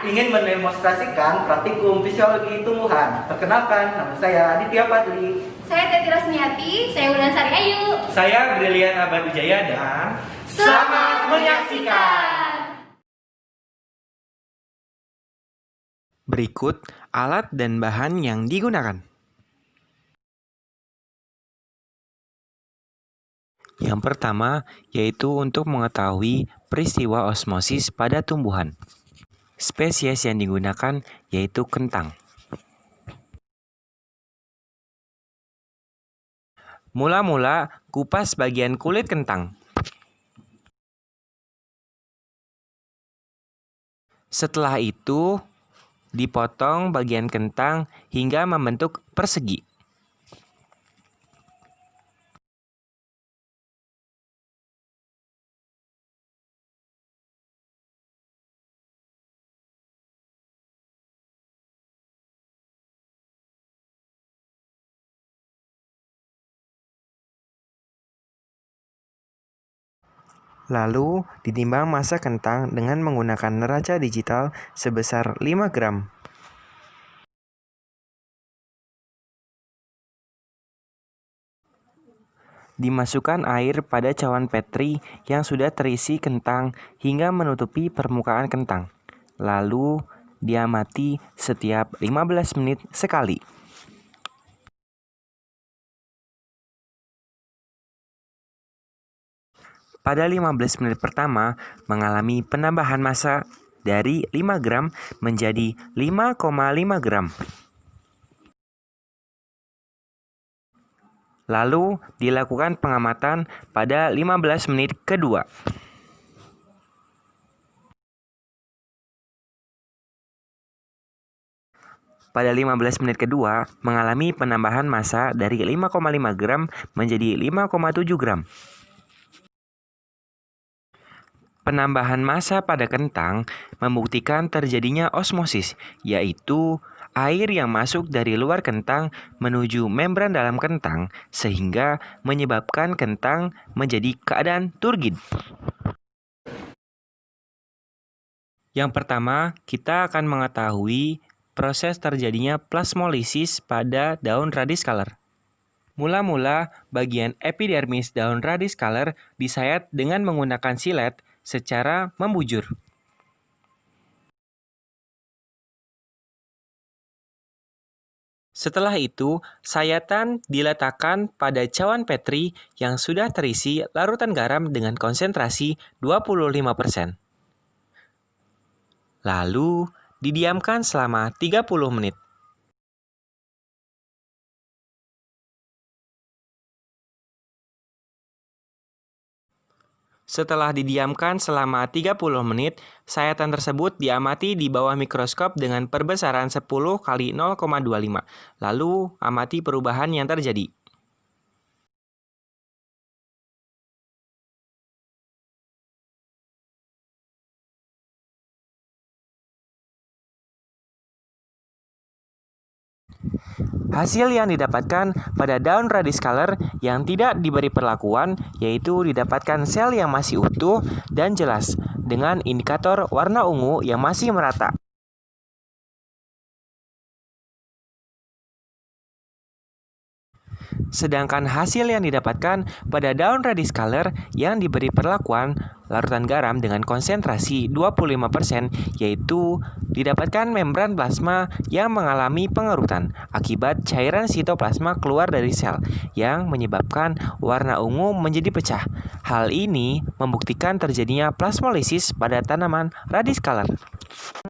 ingin mendemonstrasikan praktikum fisiologi tumbuhan. Perkenalkan, nama saya Aditya Padli. Saya Teti Rosmiati, saya Wulandari Ayu. Saya Brilian Abad Wijaya dan Selamat menyaksikan. Berikut alat dan bahan yang digunakan. Yang pertama yaitu untuk mengetahui peristiwa osmosis pada tumbuhan. Spesies yang digunakan yaitu kentang. Mula-mula kupas bagian kulit kentang. Setelah itu, dipotong bagian kentang hingga membentuk persegi. Lalu, ditimbang massa kentang dengan menggunakan neraca digital sebesar 5 gram. Dimasukkan air pada cawan Petri yang sudah terisi kentang hingga menutupi permukaan kentang. Lalu, diamati setiap 15 menit sekali. Pada 15 menit pertama, mengalami penambahan massa dari 5 gram menjadi 5,5 gram. Lalu, dilakukan pengamatan pada 15 menit kedua. Pada 15 menit kedua, mengalami penambahan massa dari 5,5 gram menjadi 5,7 gram. Penambahan massa pada kentang membuktikan terjadinya osmosis, yaitu air yang masuk dari luar kentang menuju membran dalam kentang sehingga menyebabkan kentang menjadi keadaan turgid. Yang pertama, kita akan mengetahui proses terjadinya plasmolisis pada daun radiscaler. Mula-mula, bagian epidermis daun radiscaler disayat dengan menggunakan silet secara membujur. Setelah itu, sayatan diletakkan pada cawan Petri yang sudah terisi larutan garam dengan konsentrasi 25%. Lalu, didiamkan selama 30 menit. Setelah didiamkan selama 30 menit, sayatan tersebut diamati di bawah mikroskop dengan perbesaran 10 kali 0,25. Lalu, amati perubahan yang terjadi. Hasil yang didapatkan pada daun radiscaler yang tidak diberi perlakuan yaitu didapatkan sel yang masih utuh dan jelas dengan indikator warna ungu yang masih merata. Sedangkan hasil yang didapatkan pada daun radiscaler yang diberi perlakuan larutan garam dengan konsentrasi 25% yaitu didapatkan membran plasma yang mengalami pengerutan akibat cairan sitoplasma keluar dari sel yang menyebabkan warna ungu menjadi pecah. Hal ini membuktikan terjadinya plasmolisis pada tanaman radiscaler.